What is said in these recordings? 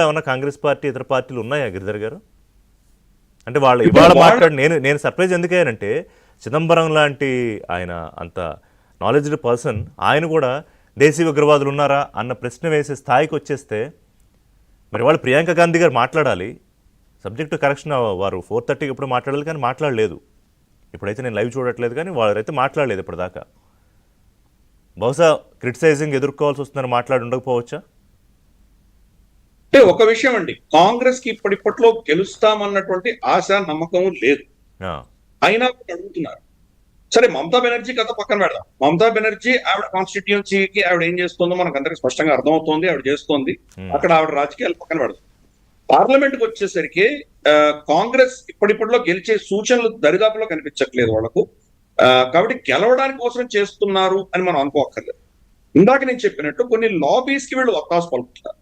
ఏమన్నా కాంగ్రెస్ పార్టీ ఇతర పార్టీలు ఉన్నాయా గిరిధర్ గారు? అంటే వాళ్ళు ఇవాళ మాట్లాడి నేను సర్ప్రైజ్ ఎందుకయ్యానంటే, చిదంబరం లాంటి ఆయన అంత నాలెడ్జ్డ్ పర్సన్ ఆయన కూడా దేశీ ఉగ్రవాదులు ఉన్నారా అన్న ప్రశ్న వేసే స్థాయికి వచ్చేస్తే, మరి వాళ్ళు ప్రియాంక గాంధీ గారు మాట్లాడాలి, సబ్జెక్టు కరెక్షన్ వారు 4:30కి ఎప్పుడు మాట్లాడాలి కానీ మాట్లాడలేదు. ఇప్పుడైతే నేను లైవ్ చూడట్లేదు కానీ వారైతే మాట్లాడలేదు ఇప్పటిదాకా. బహుశా క్రిటిసైజింగ్ ఎదుర్కోవాల్సి వస్తుందని మాట్లాడి ఉండకపోవచ్చా? అంటే ఒక విషయం అండి, కాంగ్రెస్ కి ఇప్పటిప్పట్లో గెలుస్తామన్నటువంటి ఆశ నమ్మకం లేదు. అయినా అడుగుతున్నారు. సరే, మమతా బెనర్జీ కథ పక్కన పెడదాం. మమతా బెనర్జీ ఆవిడ కాన్స్టిట్యుయెన్సీకి ఆవిడ ఏం చేస్తుందో మనకు అందరికి స్పష్టంగా అర్థమవుతోంది. ఆవిడ చేస్తోంది. అక్కడ ఆవిడ రాజకీయాలు పక్కన పెడదాం. పార్లమెంట్ కి వచ్చేసరికి కాంగ్రెస్ ఇప్పటిప్పట్లో గెలిచే సూచనలు దరిదాపులో కనిపించట్లేదు వాళ్లకు. కాబట్టి గెలవడానికి కోసం చేస్తున్నారు అని మనం అనుకోక్కర్లేదు. ఇందాక నేను చెప్పినట్టు కొన్ని లాబీస్ కి వీళ్ళు ఒత్తాసు పలుకుతున్నారు.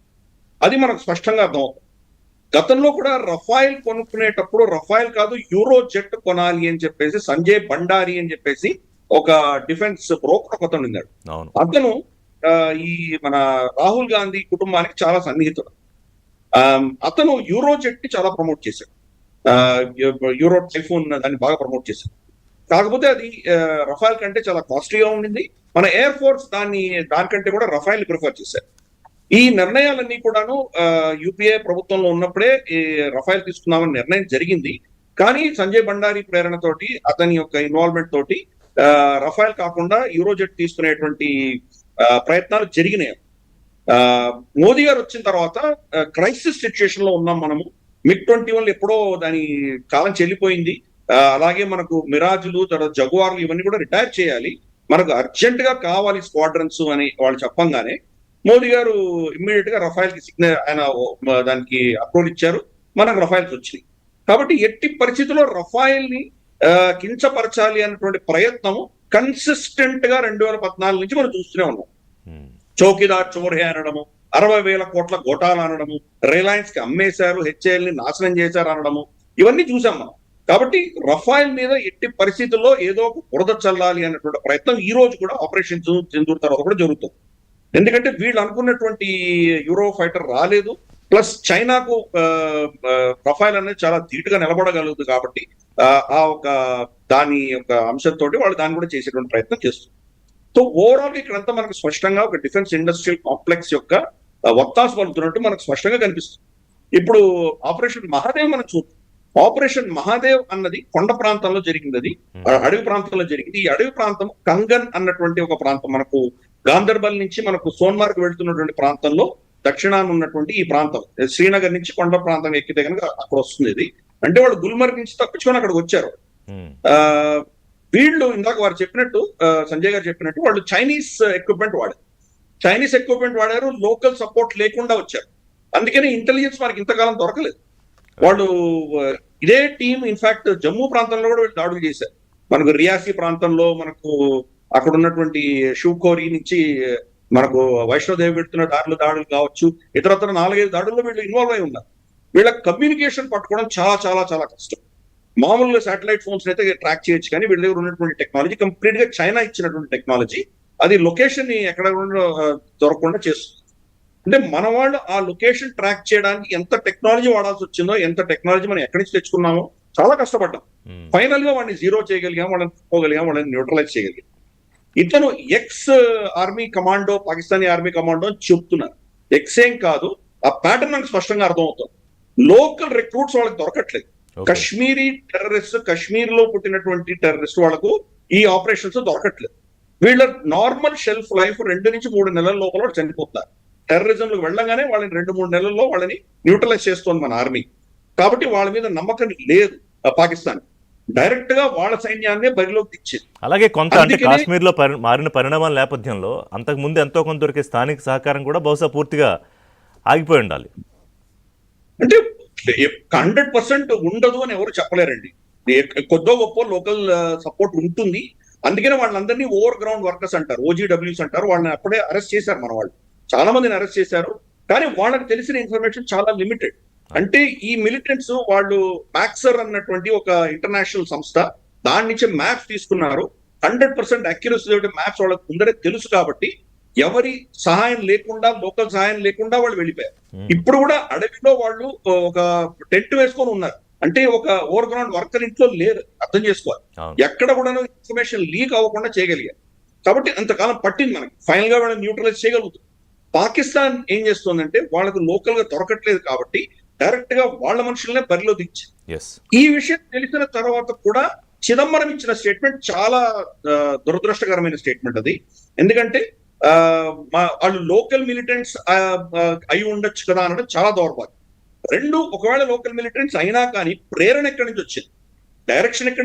అది మనకు స్పష్టంగా అర్థమవుతుంది. గతంలో కూడా రఫాయిల్ కొనుక్కునేటప్పుడు రఫాయిల్ కాదు యూరో జెట్ కొనాలి అని చెప్పేసి సంజయ్ బండారి అని చెప్పేసి ఒక డిఫెన్స్ బ్రోకర్ కొత్త ఉన్నాడు. అతను ఈ మన రాహుల్ గాంధీ కుటుంబానికి చాలా సన్నిహితుడు. అతను యూరో జెట్ ని చాలా ప్రమోట్ చేశాడు. యూరో టైఫోన్ దాన్ని బాగా ప్రమోట్ చేశాడు. కాకపోతే అది రఫాయిల్ కంటే చాలా కాస్ట్లీగా ఉండింది. మన ఎయిర్ ఫోర్స్ దానికంటే కూడా రఫాయిల్ ప్రిఫర్ చేశారు. ఈ నిర్ణయాలన్నీ కూడాను యూపీఏ ప్రభుత్వంలో ఉన్నప్పుడే ఈ రఫాయిల్ తీసుకుందామని నిర్ణయం జరిగింది. కానీ సంజయ్ బండారి ప్రేరణతోటి, అతని యొక్క ఇన్వాల్వ్మెంట్ తోటి రఫాయిల్ కాకుండా యూరోజెట్ తీసుకునేటువంటి ప్రయత్నాలు జరిగినాయి. మోదీ గారు వచ్చిన తర్వాత క్రైసిస్ సిచ్యుయేషన్ లో ఉన్నాం మనము. MiG-21 ఎప్పుడో దాని కాలం చెల్లిపోయింది. అలాగే మనకు మిరాజులు, తర్వాత జగువార్లు ఇవన్నీ కూడా రిటైర్ చేయాలి, మనకు అర్జెంట్ గా కావాలి స్క్వాడ్రన్స్ అని వాళ్ళు చెప్పంగానే మోదీ గారు ఇమ్మీడియట్ గా రఫాయిల్ కి ఆయన దానికి అప్రూవల్ ఇచ్చారు. మనకు రఫాయిల్స్ వచ్చినాయి. కాబట్టి ఎట్టి పరిస్థితుల్లో రఫాయిల్ ని కించపరచాలి అన్నటువంటి ప్రయత్నం కన్సిస్టెంట్ గా 2014 నుంచి మనం చూస్తూనే ఉన్నాం. చౌకీదార్ చోరే అనడము, 60,000 కోట్ల గోటాలు అనడము, రిలయన్స్ కి అమ్మేశారు, HAL ని నాశనం చేశారు అనడము, ఇవన్నీ చూసాం మనం. కాబట్టి రఫాయిల్ మీద ఎట్టి పరిస్థితుల్లో ఏదో ఒక బురద చల్లాలి అన్నటువంటి ప్రయత్నం ఈ రోజు కూడా ఆపరేషన్ సింధూర్ తర్వాత కూడా జరుగుతుంది. ఎందుకంటే వీళ్ళు అనుకున్నటువంటి యూరో ఫైటర్ రాలేదు. ప్లస్ చైనాకు రఫాయిల్ అనేది చాలా ధీటుగా నిలబడగలుగుతుంది. కాబట్టి ఆ ఒక దాని యొక్క అంశంతో వాళ్ళు దాన్ని కూడా చేసేటువంటి ప్రయత్నం చేస్తుంది. సో ఓవరాల్ ఇక్కడంతా మనకు స్పష్టంగా ఒక డిఫెన్స్ ఇండస్ట్రియల్ కాంప్లెక్స్ యొక్క ఒత్తాసు పలుకుతున్నట్టు మనకు స్పష్టంగా కనిపిస్తుంది. ఇప్పుడు ఆపరేషన్ మహాదేవ్ మనం చూద్దాం. ఆపరేషన్ మహాదేవ్ అన్నది కొండ ప్రాంతంలో జరిగింది. అది అడవి ప్రాంతంలో జరిగింది. ఈ అడవి ప్రాంతం కంగన్ అన్నటువంటి ఒక ప్రాంతం, మనకు గాందర్బల్ నుంచి మనకు సోన్మార్గ్ వెళ్తున్నటువంటి ప్రాంతంలో దక్షిణాన్ని ఉన్నటువంటి ఈ ప్రాంతం, శ్రీనగర్ నుంచి కొండ ప్రాంతం ఎక్కితే కనుక అక్కడ వస్తుంది. ఇది అంటే వాళ్ళు గుల్మర్గ్ నుంచి తప్పించుకొని అక్కడికి వచ్చారు. వీళ్ళు ఇందాక వారు చెప్పినట్టు, సంజయ్ గారు చెప్పినట్టు, వాళ్ళు చైనీస్ ఎక్విప్మెంట్ వాడారు. లోకల్ సపోర్ట్ లేకుండా వచ్చారు. అందుకని ఇంటెలిజెన్స్ మనకి ఇంతకాలం దొరకలేదు. వాళ్ళు ఇదే టీం ఇన్ఫాక్ట్ జమ్మూ ప్రాంతంలో కూడా వీళ్ళు దాడులు చేశారు. మనకు రియాసీ ప్రాంతంలో, మనకు అక్కడ ఉన్నటువంటి షూకోరి నుంచి మనకు వైష్ణోదేవి పెడుతున్న దాడులు కావచ్చు, ఇతరత్ర 4-5 దాడుల్లో వీళ్ళు ఇన్వాల్వ్ అయి ఉన్నారు. వీళ్ళ కమ్యూనికేషన్ పట్టుకోవడం చాలా చాలా చాలా కష్టం. మామూలుగా శాటిలైట్ ఫోన్స్ అయితే ట్రాక్ చేయొచ్చు, కానీ వీళ్ళ దగ్గర ఉన్నటువంటి టెక్నాలజీ కంప్లీట్ గా చైనా ఇచ్చినటువంటి టెక్నాలజీ, అది లొకేషన్ ని ఎక్కడ దొరకకుండా చేస్తుంది. అంటే మన వాళ్ళు ఆ లొకేషన్ ట్రాక్ చేయడానికి ఎంత టెక్నాలజీ వాడాల్సి వచ్చిందో, ఎంత టెక్నాలజీ మనం ఎక్కడి నుంచి తెచ్చుకున్నామో చాలా కష్టపడ్డాం. ఫైనల్ గా వాడిని జీరో చేయగలిగాం, వాళ్ళని న్యూట్రలైజ్ చేయగలిగాం. ఇతను ex army commando, Pakistani army commando అని చెప్తున్నారు. ఎక్స్ ఏం కాదు. ఆ ప్యాటర్న్ నాకు స్పష్టంగా అర్థమవుతుంది. లోకల్ రిక్రూట్స్ వాళ్ళకి దొరకట్లేదు. కశ్మీరీ టెర్రరిస్ట్, కశ్మీర్ లో పుట్టినటువంటి టెర్రరిస్ట్ వాళ్ళకు ఈ ఆపరేషన్స్ దొరకట్లేదు. వీళ్ళ నార్మల్ షెల్ఫ్ లైఫ్ 2 నుంచి 3 నెలల లోపల చనిపోతున్నారు. టెర్రరిజంలోకి వెళ్ళగానే వాళ్ళని 2-3 నెలల్లో వాళ్ళని న్యూట్రలైజ్ చేస్తోంది మన ఆర్మీ. కాబట్టి వాళ్ళ మీద నమ్మకం లేదు పాకిస్తాన్. డైరెక్ట్ గా వాళ్ళ సైన్యాన్ని బరిలోకి తెచ్చింది. అలాగే కొంత అంటే కాశ్మీర్ లో మారిన పరిణామాల నేపథ్యంలో అంతకు ముందు ఎంతో కొంత దొరికే స్థానిక సహకారం కూడా బహుశా పూర్తిగా ఆగిపోయి ఉండాలి. అంటే 100% ఉండదు అని ఎవరు చెప్పలేరండి. కొద్దో గొప్ప లోకల్ సపోర్ట్ ఉంటుంది. అందుకనే వాళ్ళందరినీ ఓవర్ గ్రౌండ్ వర్కర్స్ అంటారు, OGWs అంటారు. వాళ్ళని అప్పుడే అరెస్ట్ చేశారు మన వాళ్ళు. చాలా మందిని అరెస్ట్ చేశారు. కానీ వాళ్ళకి తెలిసిన ఇన్ఫర్మేషన్ చాలా లిమిటెడ్. అంటే ఈ మిలిటెంట్స్ వాళ్ళు మ్యాక్సర్ అన్నటువంటి ఒక ఇంటర్నేషనల్ సంస్థ, దాని నుంచి మ్యాప్స్ తీసుకున్నారు. 100% అక్యురసీ మ్యాప్స్ వాళ్ళకి ముందరే తెలుసు. కాబట్టి ఎవరి సహాయం లేకుండా, లోకల్ సహాయం లేకుండా వాళ్ళు వెళ్ళిపోయారు. ఇప్పుడు కూడా అడవిలో వాళ్ళు ఒక టెంట్ వేసుకొని ఉన్నారు. అంటే ఒక ఓవర్ గ్రౌండ్ వర్కర్ ఇంట్లో లేరు, అర్థం చేసుకోవాలి. అవును. ఎక్కడ కూడా ఇన్ఫర్మేషన్ లీక్ అవ్వకుండా చేయగలిగారు. కాబట్టి అంతకాలం పట్టింది మనకి. ఫైనల్ గా వాళ్ళని న్యూట్రలైజ్ చేయగలుగుతుంది. పాకిస్తాన్ ఏం చేస్తుందంటే వాళ్ళకు లోకల్ గా దొరకట్లేదు కాబట్టి డైరెక్ట్ గా వాళ్ళ మనుషులనే బరిలో దించింది. ఎస్. ఈ విషయం తెలిసిన తర్వాత కూడా చిదంబరం ఇచ్చిన స్టేట్మెంట్ చాలా దురదృష్టకరమైన స్టేట్మెంట్ అది. ఎందుకంటే వాళ్ళు లోకల్ మిలిటెంట్స్ అయి ఉండొచ్చు కదా అనడం చాలా దౌర్భాగ్యం. రెండు, ఒకవేళ లోకల్ మిలిటెంట్స్ అయినా కానీ ప్రేరణ ఎక్కడి నుంచి వచ్చింది, డైరెక్షన్ ఎక్కడి నుంచి